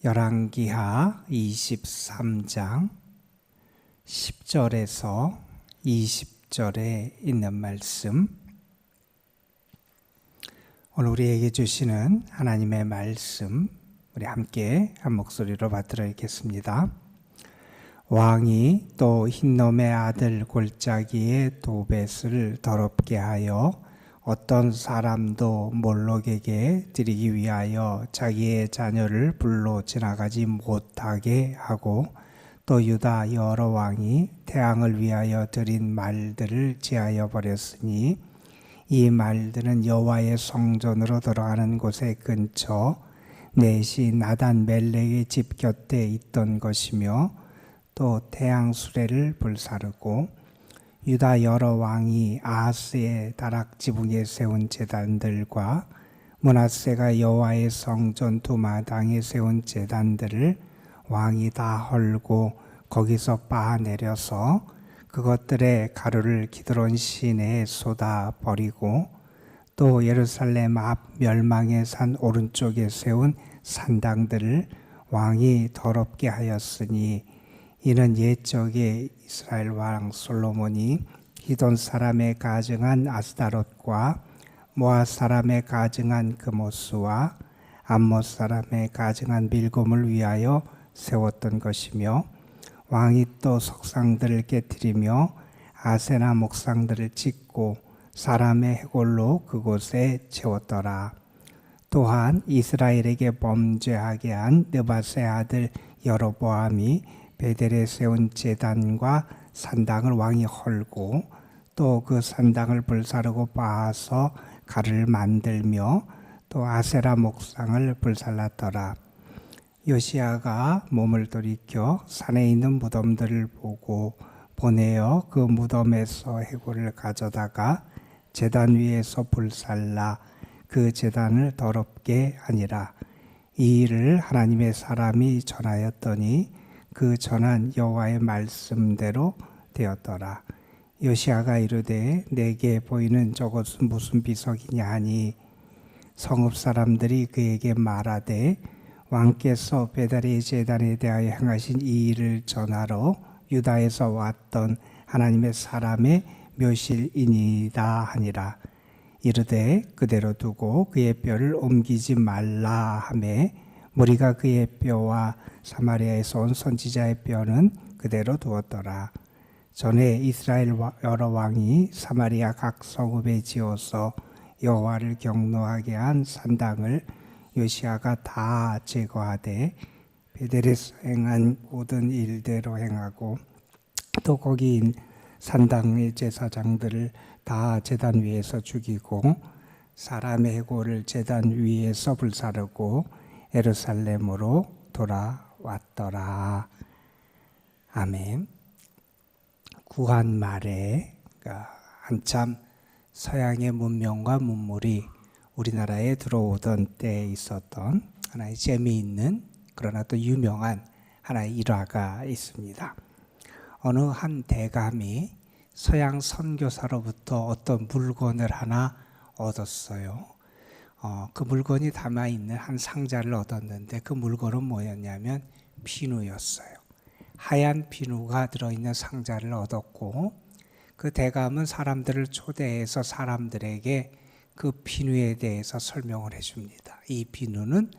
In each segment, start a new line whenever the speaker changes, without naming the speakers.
열왕기하 23장 10절에서 20절에 있는 말씀, 오늘 우리에게 주시는 하나님의 말씀, 우리 함께 한 목소리로 받들어 읽겠습니다. 왕이 또 흰놈의 아들 골짜기의 도벳을 더럽게 하여 어떤 사람도 몰록에게 드리기 위하여 자기의 자녀를 불로 지나가지 못하게 하고, 또 유다 여러 왕이 태양을 위하여 드린 말들을 제하여 버렸으니 이 말들은 여호와의 성전으로 들어가는 곳의 근처 넷이 나단 멜렉의 집 곁에 있던 것이며, 또 태양 수레를 불사르고 유다 여러 왕이 아하스의 다락 지붕에 세운 제단들과 므낫세가 여호와의 성전 두 마당에 세운 제단들을 왕이 다 헐고 거기서 빻아내려서 그것들의 가루를 기드론 시내에 쏟아 버리고, 또 예루살렘 앞 멸망의 산 오른쪽에 세운 산당들을 왕이 더럽게 하였으니, 이는 옛적에 이스라엘 왕 솔로몬이 기돈 사람의 가증한 아스다롯과 모압 사람의 가증한 그모스와 암못 사람의 가증한 밀곰을 위하여 세웠던 것이며, 왕이 또 석상들을 깨뜨리며 아세나 목상들을 짓고 사람의 해골로 그곳에 채웠더라. 또한 이스라엘에게 범죄하게 한 느밧의 아들 여로보암이 베델에 세운 제단과 산당을 왕이 헐고, 또 그 산당을 불사르고 빻아서 가루를 만들며 또 아세라 목상을 불살랐더라. 요시야가 몸을 돌이켜 산에 있는 무덤들을 보고 보내어 그 무덤에서 해골을 가져다가 제단 위에서 불살라 그 제단을 더럽게 하니라. 이 일을 하나님의 사람이 전하였더니 그 전한 여호와의 말씀대로 되었더라. 요시야가 이르되 내게 보이는 저것은 무슨 비석이냐 하니, 성읍 사람들이 그에게 말하되 왕께서 베델의 제단에 대하여 행하신 이 일을 전하러 유다에서 왔던 하나님의 사람의 묘실이니이다 하니라. 이르되 그대로 두고 그의 뼈를 옮기지 말라 하매, 무리가 그의 뼈와 사마리아에서 온 선지자의 뼈는 그대로 두었더라. 전에 이스라엘 여러 왕이 사마리아 각 성읍에 지어서 여호와를 경노하게 한 산당을 요시야가 다 제거하되 베델에서 행한 모든 일대로 행하고, 또 거기 산당의 제사장들을 다 제단 위에서 죽이고 사람의 해골을 제단 위에서 불사르고 예루살렘으로 돌아왔더라. 아멘. 구한 말에 한참 서양의 문명과 문물이 우리나라에 들어오던 때에 있었던 하나의 재미있는 그러나 또 유명한 하나의 일화가 있습니다. 어느 한 대감이 서양 선교사로부터 어떤 물건을 하나 얻었어요. 그 물건이 담아있는 한 상자를 얻었는데, 그 물건은 뭐였냐면 비누였어요. 하얀 비누가 들어있는 상자를 얻었고, 그 대감은 사람들을 초대해서 사람들에게 그 비누에 대해서 설명을 해줍니다. 이 비누는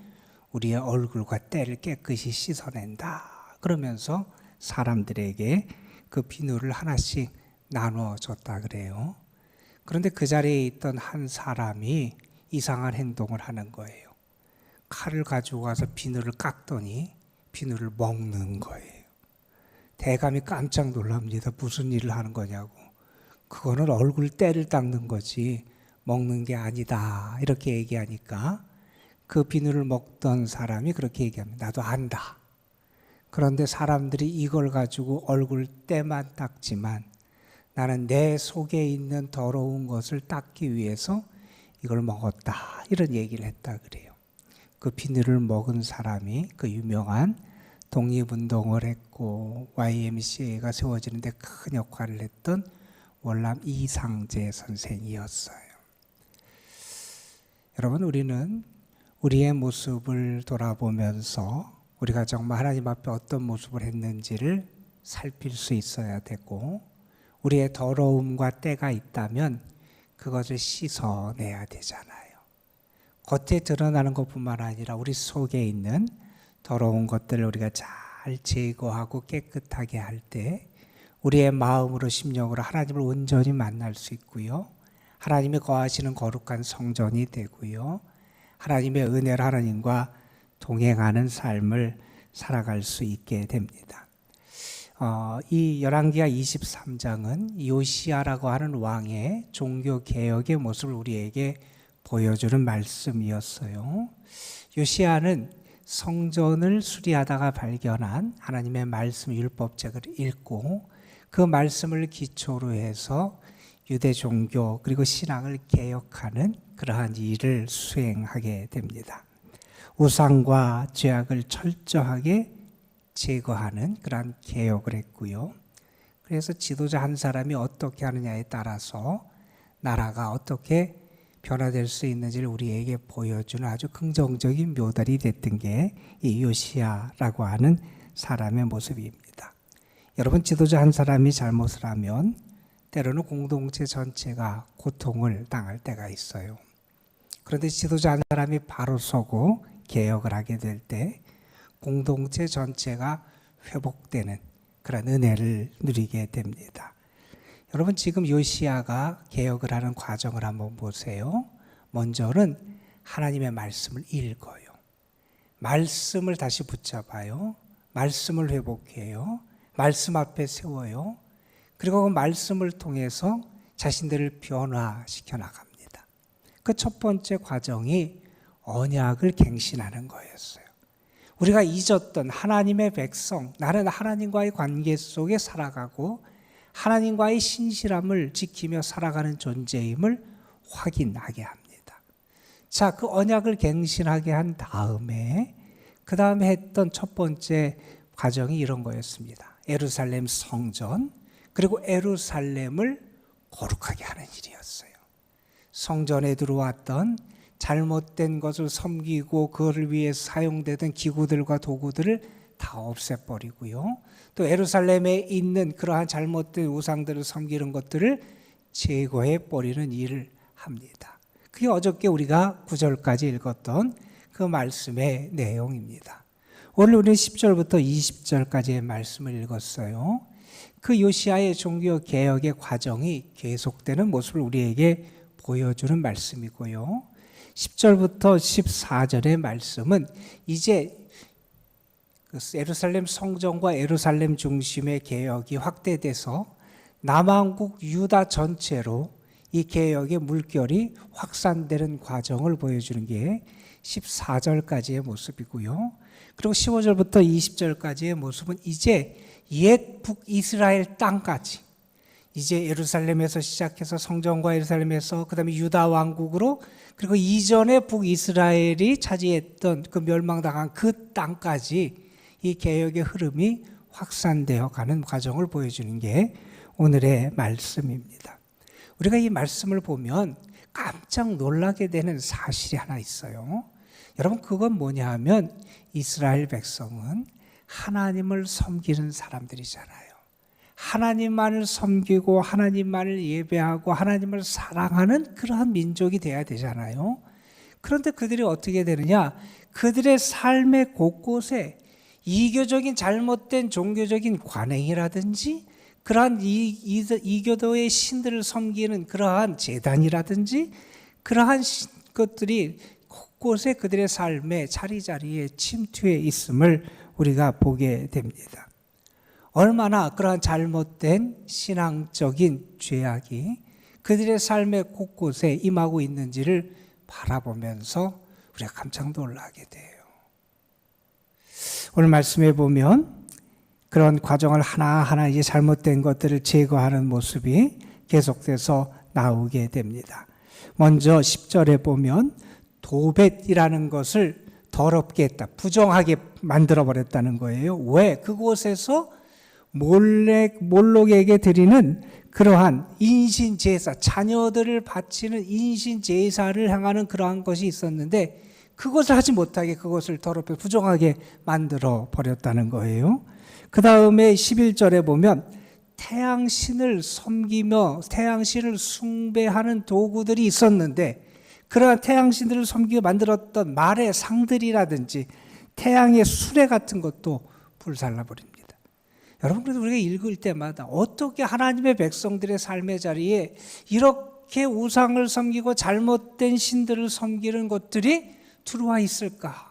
우리의 얼굴과 때를 깨끗이 씻어낸다. 그러면서 사람들에게 그 비누를 하나씩 나눠줬다 그래요. 그런데 그 자리에 있던 한 사람이 이상한 행동을 하는 거예요. 칼을 가지고 가서 비누를 깎더니 비누를 먹는 거예요. 대감이 깜짝 놀랍니다. 무슨 일을 하는 거냐고. 그거는 얼굴 때를 닦는 거지 먹는 게 아니다. 이렇게 얘기하니까 그 비누를 먹던 사람이 그렇게 얘기합니다. 나도 안다. 그런데 사람들이 이걸 가지고 얼굴 때만 닦지만 나는 내 속에 있는 더러운 것을 닦기 위해서 이걸 먹었다. 이런 얘기를 했다 그래요. 그 비누를 먹은 사람이 그 유명한 독립운동을 했고 YMCA가 세워지는데 큰 역할을 했던 월남 이상재 선생이었어요. 여러분, 우리는 우리의 모습을 돌아보면서 우리가 정말 하나님 앞에 어떤 모습을 했는지를 살필 수 있어야 되고, 우리의 더러움과 때가 있다면 그것을 씻어내야 되잖아요. 겉에 드러나는 것뿐만 아니라 우리 속에 있는 더러운 것들을 우리가 잘 제거하고 깨끗하게 할 때 우리의 마음으로 심령으로 하나님을 온전히 만날 수 있고요, 하나님이 거하시는 거룩한 성전이 되고요, 하나님의 은혜로 하나님과 동행하는 삶을 살아갈 수 있게 됩니다. 이 열왕기하 23장은 요시야라고 하는 왕의 종교개혁의 모습을 우리에게 보여주는 말씀이었어요. 요시야는 성전을 수리하다가 발견한 하나님의 말씀 율법책을 읽고 그 말씀을 기초로 해서 유대 종교 그리고 신앙을 개혁하는 그러한 일을 수행하게 됩니다. 우상과 죄악을 철저하게 제거하는 그러한 개혁을 했고요. 그래서 지도자 한 사람이 어떻게 하느냐에 따라서 나라가 어떻게 변화될 수 있는지를 우리에게 보여주는 아주 긍정적인 묘달이 됐던 게 이 요시야라고 하는 사람의 모습입니다. 여러분, 지도자 한 사람이 잘못을 하면 때로는 공동체 전체가 고통을 당할 때가 있어요. 그런데 지도자 한 사람이 바로 서고 개혁을 하게 될 때 공동체 전체가 회복되는 그런 은혜를 누리게 됩니다. 여러분, 지금 요시야가 개혁을 하는 과정을 한번 보세요. 먼저는 하나님의 말씀을 읽어요. 말씀을 다시 붙잡아요. 말씀을 회복해요. 말씀 앞에 세워요. 그리고 그 말씀을 통해서 자신들을 변화시켜 나갑니다. 그 첫 번째 과정이 언약을 갱신하는 거였어요. 우리가 잊었던 하나님의 백성, 나는 하나님과의 관계 속에 살아가고 하나님과의 신실함을 지키며 살아가는 존재임을 확인하게 합니다. 자, 그 언약을 갱신하게 한 다음에 그 다음에 했던 첫 번째 과정이 이런 거였습니다. 예루살렘 성전 그리고 예루살렘을 거룩하게 하는 일이었어요. 성전에 들어왔던 잘못된 것을 섬기고 그것을 위해 사용되던 기구들과 도구들을 다 없애버리고요. 또 예루살렘에 있는 그러한 잘못된 우상들을 섬기는 것들을 제거해버리는 일을 합니다. 그게 어저께 우리가 9절까지 읽었던 그 말씀의 내용입니다. 오늘 우리는 10절부터 20절까지의 말씀을 읽었어요. 그 요시야의 종교개혁의 과정이 계속되는 모습을 우리에게 보여주는 말씀이고요. 10절부터 14절의 말씀은 이제 예루살렘 성전과 예루살렘 중심의 개혁이 확대돼서 남왕국 유다 전체로 이 개혁의 물결이 확산되는 과정을 보여주는 게 14절까지의 모습이고요. 그리고 15절부터 20절까지의 모습은 이제 옛 북이스라엘 땅까지, 이제 예루살렘에서 시작해서 성전과 예루살렘에서 그 다음에 유다 왕국으로, 그리고 이전에 북이스라엘이 차지했던 그 멸망당한 그 땅까지 이 개혁의 흐름이 확산되어 가는 과정을 보여주는 게 오늘의 말씀입니다. 우리가 이 말씀을 보면 깜짝 놀라게 되는 사실이 하나 있어요. 여러분, 그건 뭐냐 하면 이스라엘 백성은 하나님을 섬기는 사람들이잖아요. 하나님만을 섬기고 하나님만을 예배하고 하나님을 사랑하는 그러한 민족이 돼야 되잖아요. 그런데 그들이 어떻게 되느냐? 그들의 삶의 곳곳에 이교적인 잘못된 종교적인 관행이라든지 그러한 이교도의 신들을 섬기는 그러한 제단이라든지 그러한 것들이 곳곳에 그들의 삶의 자리자리에 침투해 있음을 우리가 보게 됩니다. 얼마나 그러한 잘못된 신앙적인 죄악이 그들의 삶의 곳곳에 임하고 있는지를 바라보면서 우리가 깜짝 놀라게 돼요. 오늘 말씀해 보면 그런 과정을 하나하나 이제 잘못된 것들을 제거하는 모습이 계속돼서 나오게 됩니다. 먼저 10절에 보면 도벳이라는 것을 더럽게 했다, 부정하게 만들어버렸다는 거예요. 왜? 그곳에서 몰록에게 드리는 그러한 인신제사, 자녀들을 바치는 인신제사를 향하는 그러한 것이 있었는데 그것을 하지 못하게 그것을 더럽게 부정하게 만들어 버렸다는 거예요. 그 다음에 11절에 보면 태양신을 섬기며 태양신을 숭배하는 도구들이 있었는데 그러한 태양신들을 섬기며 만들었던 말의 상들이라든지 태양의 수레 같은 것도 불살라버립니다. 여러분, 그래도 우리가 읽을 때마다 어떻게 하나님의 백성들의 삶의 자리에 이렇게 우상을 섬기고 잘못된 신들을 섬기는 것들이 들어와 있을까?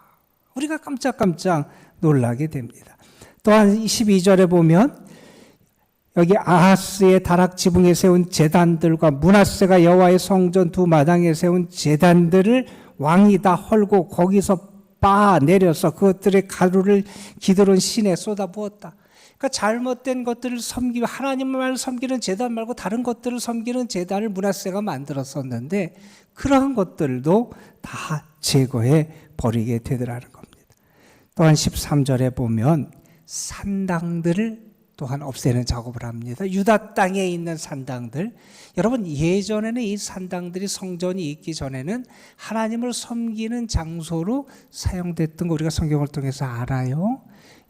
우리가 깜짝깜짝 놀라게 됩니다. 또한 22절에 보면 여기 아하스의 다락 지붕에 세운 제단들과 므낫세가 여호와의 성전 두 마당에 세운 제단들을 왕이 다 헐고 거기서 빻아 내려서 그것들의 가루를 기드론 신에 쏟아부었다. 그러니까 잘못된 것들을 섬기고 하나님만 섬기는 제단 말고 다른 것들을 섬기는 제단을 므낫세가 만들었었는데 그러한 것들도 다 제거해 버리게 되더라는 겁니다. 또한 13절에 보면 산당들을 또한 없애는 작업을 합니다. 유다 땅에 있는 산당들, 여러분 예전에는 이 산당들이 성전이 있기 전에는 하나님을 섬기는 장소로 사용됐던 거 우리가 성경을 통해서 알아요.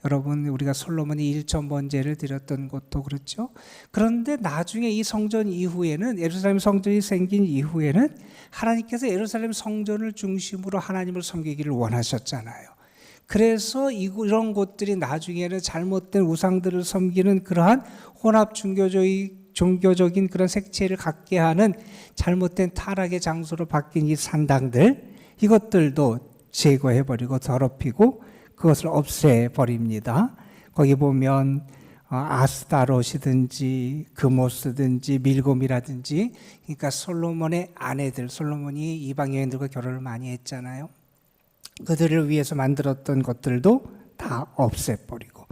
여러분, 우리가 솔로몬이 1,000번제를 드렸던 것도 그렇죠. 그런데 나중에 이 성전 이후에는, 예루살렘 성전이 생긴 이후에는 하나님께서 예루살렘 성전을 중심으로 하나님을 섬기기를 원하셨잖아요. 그래서 이런 곳들이 나중에는 잘못된 우상들을 섬기는 그러한 혼합 종교적인 그런 색채를 갖게 하는 잘못된 타락의 장소로 바뀐 이 산당들, 이것들도 제거해버리고 더럽히고 그것을 없애버립니다. 거기 보면 아스타롯이든지 그모스든지 밀곰이라든지, 그러니까 솔로몬의 아내들, 솔로몬이 이방 여인들과 결혼을 많이 했잖아요. 그들을 위해서 만들었던 것들도 다 없애버리고,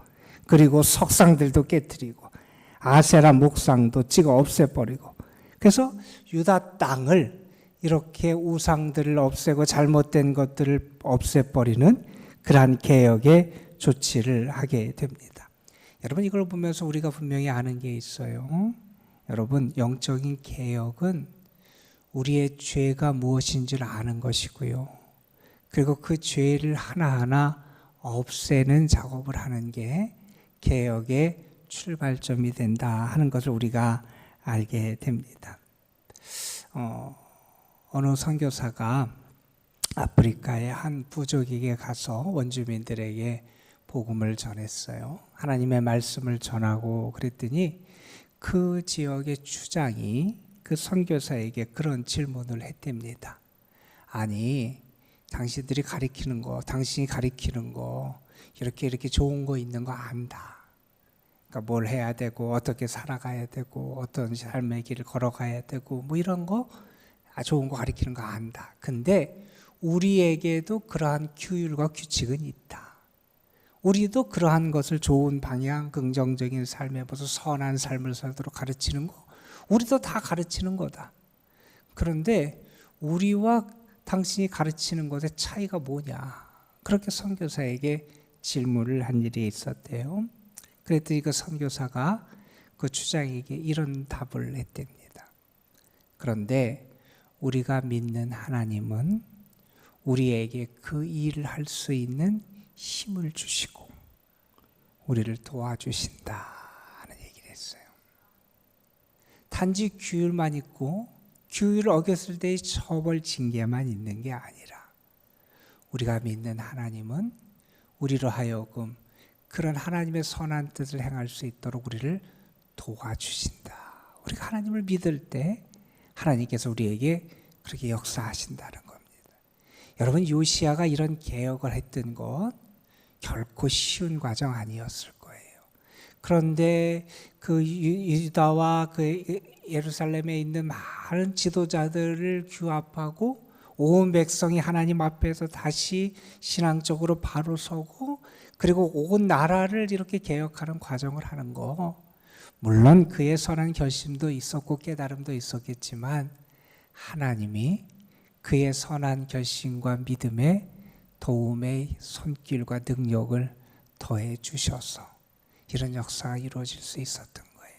그리고 석상들도 깨뜨리고 아세라 목상도 찍어 없애버리고, 그래서 유다 땅을 이렇게 우상들을 없애고 잘못된 것들을 없애버리는 그러한 개혁의 조치를 하게 됩니다. 여러분, 이걸 보면서 우리가 분명히 아는 게 있어요. 여러분, 영적인 개혁은 우리의 죄가 무엇인지를 아는 것이고요. 그리고 그 죄를 하나하나 없애는 작업을 하는 게 개혁의 출발점이 된다 하는 것을 우리가 알게 됩니다. 어느 선교사가 아프리카의 한 부족에게 가서 원주민들에게 복음을 전했어요. 하나님의 말씀을 전하고 그랬더니 그 지역의 주장이 그 선교사에게 그런 질문을 했답니다. 아니, 당신이 가리키는 거 이렇게 좋은 거 있는 거 안다. 그러니까 뭘 해야 되고 어떻게 살아가야 되고 어떤 삶의 길을 걸어가야 되고 뭐 이런 거 좋은 거 가리키는 거 안다. 근데 우리에게도 그러한 규율과 규칙은 있다. 우리도 그러한 것을 좋은 방향, 긍정적인 삶에 벌써 선한 삶을 살도록 가르치는 거, 우리도 다 가르치는 거다. 그런데 우리와 당신이 가르치는 것의 차이가 뭐냐? 그렇게 선교사에게 질문을 한 일이 있었대요. 그랬더니 그 선교사가 그 주장에게 이런 답을 했답니다. 그런데 우리가 믿는 하나님은 우리에게 그 일을 할 수 있는 힘을 주시고 우리를 도와주신다 하는 얘기를 했어요. 단지 규율만 있고 규율을 어겼을 때의 처벌 징계만 있는 게 아니라 우리가 믿는 하나님은 우리로 하여금 그런 하나님의 선한 뜻을 행할 수 있도록 우리를 도와주신다. 우리가 하나님을 믿을 때 하나님께서 우리에게 그렇게 역사하신다는 겁니다. 여러분, 요시야가 이런 개혁을 했던 것 결코 쉬운 과정 아니었을 거예요. 그런데 그 유다와 그 예루살렘에 있는 많은 지도자들을 규합하고 온 백성이 하나님 앞에서 다시 신앙적으로 바로 서고 그리고 온 나라를 이렇게 개혁하는 과정을 하는 거, 물론 그의 선한 결심도 있었고 깨달음도 있었겠지만 하나님이 그의 선한 결심과 믿음에 도움의 손길과 능력을 더해 주셔서 이런 역사가 이루어질 수 있었던 거예요.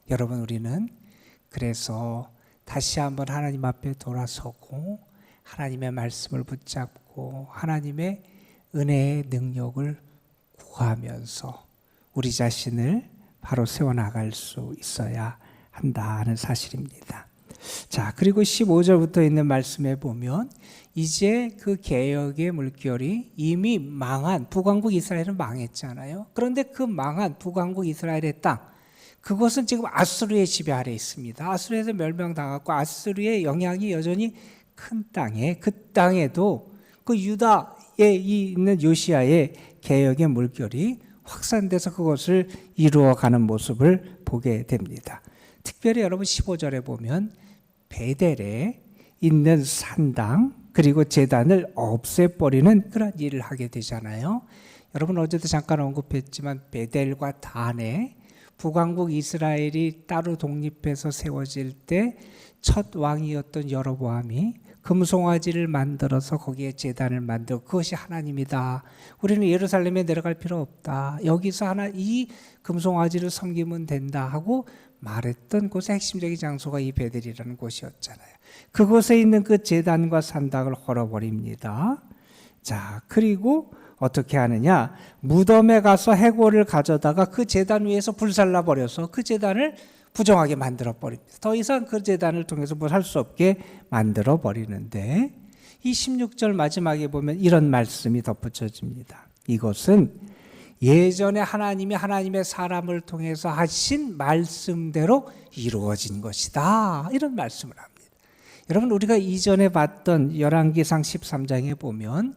여러분, 우리는 그래서 다시 한번 하나님 앞에 돌아서고 하나님의 말씀을 붙잡고 되고 하나님의 은혜의 능력을 구하면서 우리 자신을 바로 세워나갈 수 있어야 한다는 사실입니다. 자, 그리고 15절부터 있는 말씀에 보면 이제 그 개혁의 물결이 이미 망한 북왕국 이스라엘은 망했잖아요. 그런데 그 망한 북왕국 이스라엘의 땅, 그것은 지금 아수르의 지배 아래 있습니다. 아수르에서 멸망당하고 아수르의 영향이 여전히 큰 땅에, 그 땅에도 그 유다에 있는 요시야의 개혁의 물결이 확산돼서 그것을 이루어가는 모습을 보게 됩니다. 특별히 여러분 15절에 보면 베델에 있는 산당 그리고 제단을 없애버리는 그런 일을 하게 되잖아요. 여러분 어제도 잠깐 언급했지만 베델과 단에 북왕국 이스라엘이 따로 독립해서 세워질 때 첫 왕이었던 여로보암이 금송아지를 만들어서 거기에 제단을 만들고 그것이 하나님이다. 우리는 예루살렘에 내려갈 필요 없다. 여기서 이 금송아지를 섬기면 된다 하고 말했던 곳의 핵심적인 장소가 이 베델이라는 곳이었잖아요. 그곳에 있는 그 제단과 산당을 헐어버립니다. 자, 그리고 어떻게 하느냐? 무덤에 가서 해골을 가져다가 그 제단 위에서 불살라 버려서 그 제단을 부정하게 만들어 버립니다. 더 이상 그 제단을 통해서 뭘 할 수 없게 만들어 버리는데 이 16절 마지막에 보면 이런 말씀이 덧붙여집니다. 이것은 예전에 하나님이 하나님의 사람을 통해서 하신 말씀대로 이루어진 것이다. 이런 말씀을 합니다. 여러분 우리가 이전에 봤던 열왕기상 13장에 보면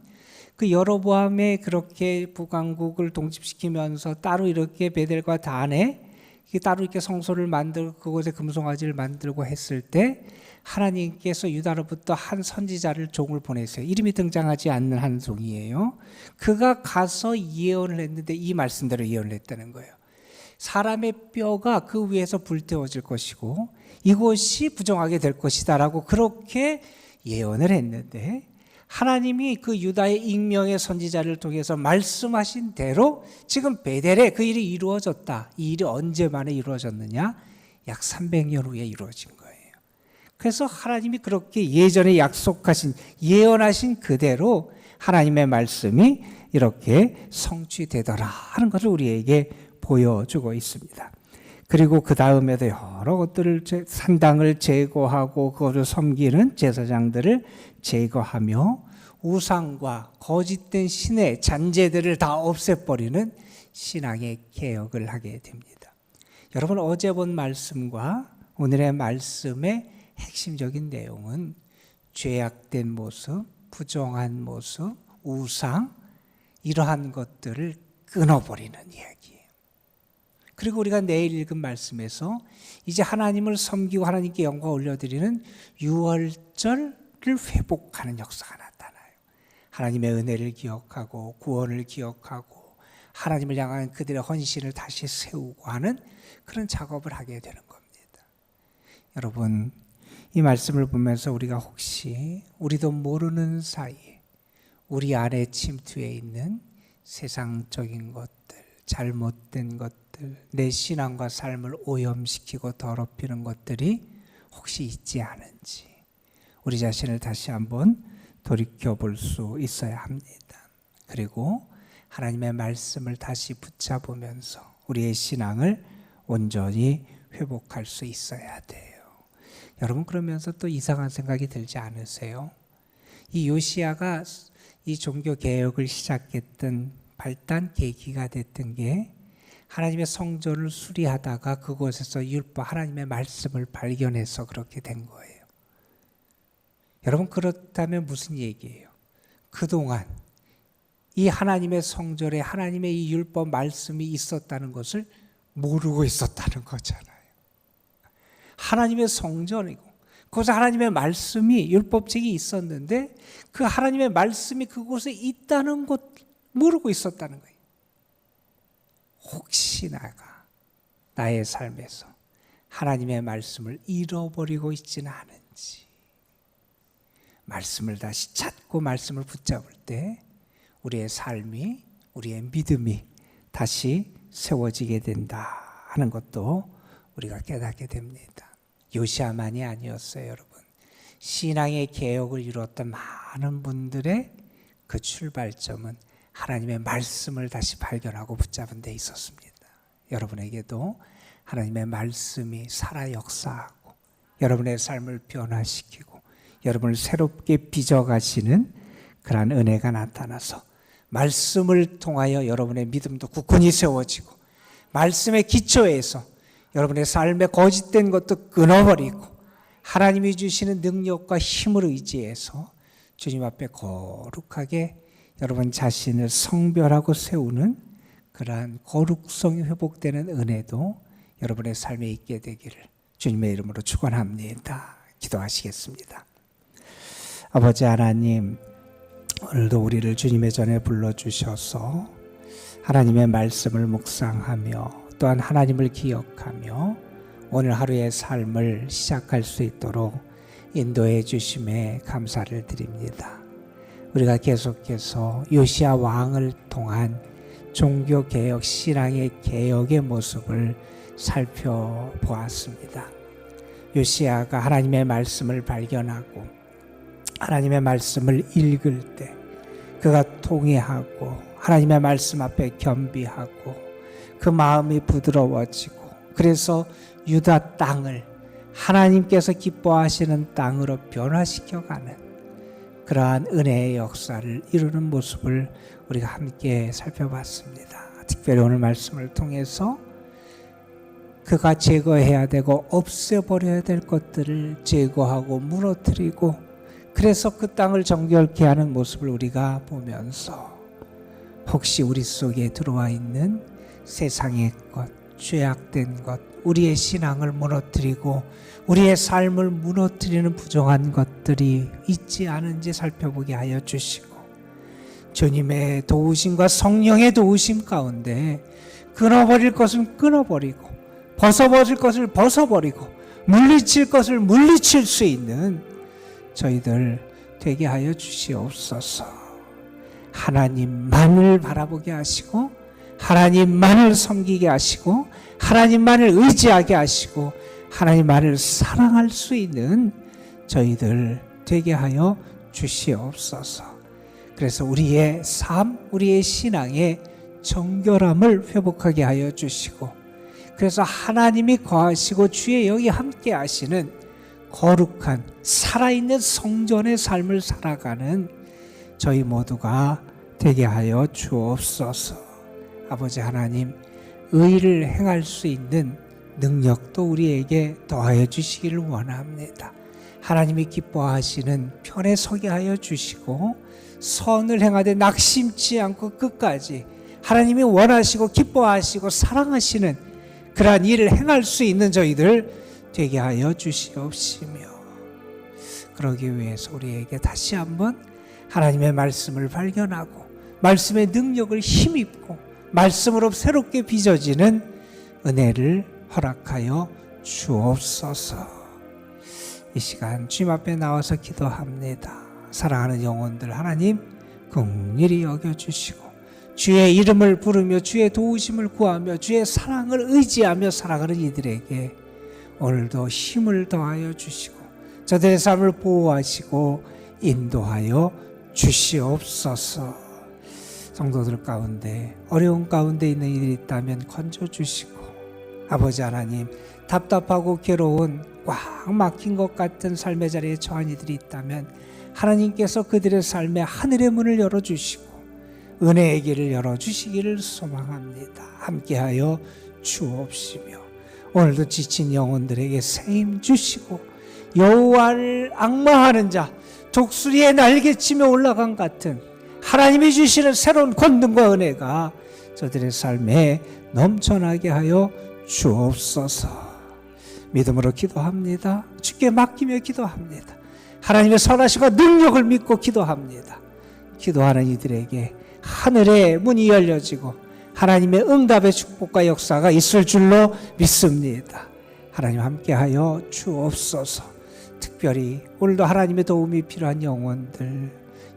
그 여로보암에 그렇게 북왕국을 독립시키면서 따로 이렇게 베델과 단에 따로 이렇게 성소를 만들고 그곳에 금송아지를 만들고 했을 때 하나님께서 유다로부터 한 선지자를 종을 보내세요. 이름이 등장하지 않는 한 종이에요. 그가 가서 예언을 했는데 이 말씀대로 예언을 했다는 거예요. 사람의 뼈가 그 위에서 불태워질 것이고 이곳이 부정하게 될 것이다 라고 그렇게 예언을 했는데 하나님이 그 유다의 익명의 선지자를 통해서 말씀하신 대로 지금 베델에 그 일이 이루어졌다. 이 일이 언제 만에 이루어졌느냐? 약 300년 후에 이루어진 거예요. 그래서 하나님이 그렇게 예전에 약속하신 예언하신 그대로 하나님의 말씀이 이렇게 성취되더라 하는 것을 우리에게 보여주고 있습니다. 그리고 그 다음에도 여러 것들을 산당을 제거하고 그것을 섬기는 제사장들을 제거하며 우상과 거짓된 신의 잔재들을 다 없애버리는 신앙의 개혁을 하게 됩니다. 여러분 어제 본 말씀과 오늘의 말씀의 핵심적인 내용은 죄악된 모습, 부정한 모습, 우상 이러한 것들을 끊어버리는 이야기예요. 그리고 우리가 내일 읽은 말씀에서 이제 하나님을 섬기고 하나님께 영광 올려드리는 유월절을 회복하는 역사가 나타나요. 하나님의 은혜를 기억하고 구원을 기억하고 하나님을 향한 그들의 헌신을 다시 세우고 하는 그런 작업을 하게 되는 겁니다. 여러분 이 말씀을 보면서 우리가 혹시 우리도 모르는 사이에 우리 안에 침투해 있는 세상적인 것들, 잘못된 것들, 내 신앙과 삶을 오염시키고 더럽히는 것들이 혹시 있지 않은지 우리 자신을 다시 한번 돌이켜볼 수 있어야 합니다. 그리고 하나님의 말씀을 다시 붙잡으면서 우리의 신앙을 온전히 회복할 수 있어야 돼요. 여러분 그러면서 또 이상한 생각이 들지 않으세요? 이 요시야가 이 종교 개혁을 시작했던 발단 계기가 됐던 게 하나님의 성전을 수리하다가 그곳에서 율법 하나님의 말씀을 발견해서 그렇게 된 거예요. 여러분 그렇다면 무슨 얘기예요? 그동안 이 하나님의 성전에 하나님의 이 율법 말씀이 있었다는 것을 모르고 있었다는 거잖아요. 하나님의 성전이고 그곳에 하나님의 말씀이 율법책이 있었는데 그 하나님의 말씀이 그곳에 있다는 것 모르고 있었다는 거예요. 혹시 나의 삶에서 하나님의 말씀을 잃어버리고 있지는 않은지 말씀을 다시 찾고 말씀을 붙잡을 때 우리의 삶이 우리의 믿음이 다시 세워지게 된다 하는 것도 우리가 깨닫게 됩니다. 요시야만이 아니었어요, 여러분. 신앙의 개혁을 이루었던 많은 분들의 그 출발점은 하나님의 말씀을 다시 발견하고 붙잡은 데 있었습니다. 여러분에게도 하나님의 말씀이 살아 역사하고 여러분의 삶을 변화시키고 여러분을 새롭게 빚어가시는 그러한 은혜가 나타나서 말씀을 통하여 여러분의 믿음도 굳건히 세워지고 말씀의 기초에서 여러분의 삶의 거짓된 것도 끊어버리고 하나님이 주시는 능력과 힘을 의지해서 주님 앞에 거룩하게 여러분 자신을 성별하고 세우는 그러한 거룩성이 회복되는 은혜도 여러분의 삶에 있게 되기를 주님의 이름으로 축원합니다. 기도하시겠습니다. 아버지 하나님, 오늘도 우리를 주님의 전에 불러주셔서 하나님의 말씀을 묵상하며 또한 하나님을 기억하며 오늘 하루의 삶을 시작할 수 있도록 인도해 주심에 감사를 드립니다. 우리가 계속해서 요시야 왕을 통한 종교개혁, 신앙의 개혁의 모습을 살펴보았습니다. 요시야가 하나님의 말씀을 발견하고 하나님의 말씀을 읽을 때 그가 통회하고 하나님의 말씀 앞에 겸비하고 그 마음이 부드러워지고 그래서 유다 땅을 하나님께서 기뻐하시는 땅으로 변화시켜가는 그러한 은혜의 역사를 이루는 모습을 우리가 함께 살펴봤습니다. 특별히 오늘 말씀을 통해서 그가 제거해야 되고 없애버려야 될 것들을 제거하고 무너뜨리고 그래서 그 땅을 정결케 하는 모습을 우리가 보면서 혹시 우리 속에 들어와 있는 세상의 것, 죄악된 것, 우리의 신앙을 무너뜨리고 우리의 삶을 무너뜨리는 부정한 것들이 있지 않은지 살펴보게 하여 주시고 주님의 도우심과 성령의 도우심 가운데 끊어버릴 것은 끊어버리고 벗어버릴 것을 벗어버리고 물리칠 것을 물리칠 수 있는 저희들 되게 하여 주시옵소서. 하나님만을 바라보게 하시고 하나님만을 섬기게 하시고 하나님만을 의지하게 하시고 하나님만을 사랑할 수 있는 저희들 되게 하여 주시옵소서. 그래서 우리의 삶, 우리의 신앙의 정결함을 회복하게 하여 주시고 그래서 하나님이 거하시고 주의 영이 함께 하시는 거룩한 살아있는 성전의 삶을 살아가는 저희 모두가 되게 하여 주옵소서. 아버지 하나님, 의를 행할 수 있는 능력도 우리에게 더하여 주시기를 원합니다. 하나님이 기뻐하시는 편에 서게 하여 주시고 선을 행하되 낙심치 않고 끝까지 하나님이 원하시고 기뻐하시고 사랑하시는 그러한 일을 행할 수 있는 저희들 되게 하여 주시옵시며 그러기 위해서 우리에게 다시 한번 하나님의 말씀을 발견하고 말씀의 능력을 힘입고 말씀으로 새롭게 빚어지는 은혜를 허락하여 주옵소서. 이 시간 주님 앞에 나와서 기도합니다. 사랑하는 영혼들 하나님 긍휼히 여겨주시고 주의 이름을 부르며 주의 도우심을 구하며 주의 사랑을 의지하며 살아가는 이들에게 오늘도 힘을 더하여 주시고 저들의 삶을 보호하시고 인도하여 주시옵소서. 성도들 가운데 어려운 가운데 있는 이들이 있다면 건져주시고 아버지 하나님 답답하고 괴로운 꽉 막힌 것 같은 삶의 자리에 처한 이들이 있다면 하나님께서 그들의 삶에 하늘의 문을 열어주시고 은혜의 길을 열어주시기를 소망합니다. 함께하여 주옵시며 오늘도 지친 영혼들에게 새 힘 주시고 여호와를 앙망하는 자 독수리의 날개치며 올라간 같은 하나님이 주시는 새로운 권능과 은혜가 저들의 삶에 넘쳐나게 하여 주옵소서. 믿음으로 기도합니다. 주께 맡기며 기도합니다. 하나님의 선하시고 능력을 믿고 기도합니다. 기도하는 이들에게 하늘의 문이 열려지고 하나님의 응답의 축복과 역사가 있을 줄로 믿습니다. 하나님 함께하여 주옵소서. 특별히 오늘도 하나님의 도움이 필요한 영혼들,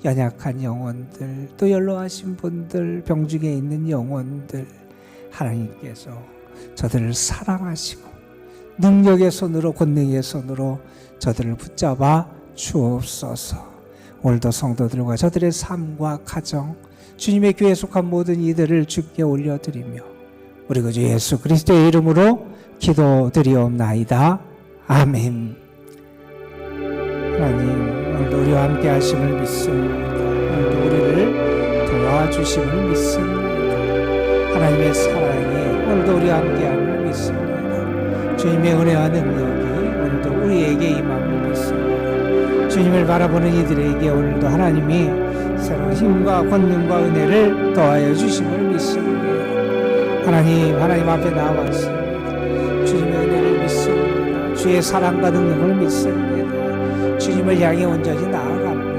연약한 영혼들, 또 연로하신 분들, 병중에 있는 영혼들 하나님께서 저들을 사랑하시고 능력의 손으로 권능의 손으로 저들을 붙잡아 주옵소서. 오늘도 성도들과 저들의 삶과 가정, 주님의 교회에 속한 모든 이들을 주께 올려드리며 우리 구주 예수 그리스도의 이름으로 기도드리옵나이다. 아멘. 하나님, 오늘도 우리와 함께 하심을 믿습니다. 오늘도 우리를 도와주심을 믿습니다. 하나님의 사랑이 오늘도 우리와 함께함을 믿습니다. 주님의 은혜와 능력이 오늘도 우리에게 임함을 믿습니다. 주님을 바라보는 이들에게 오늘도 하나님이 새로운 힘과 권능과 은혜를 더하여 주심을 믿습니다. 하나님 앞에 나왔습니다. 주님의 은혜를 믿습니다. 주의 사랑과 능력을 믿습니다. 주님을 향해 온전히 나아갑니다.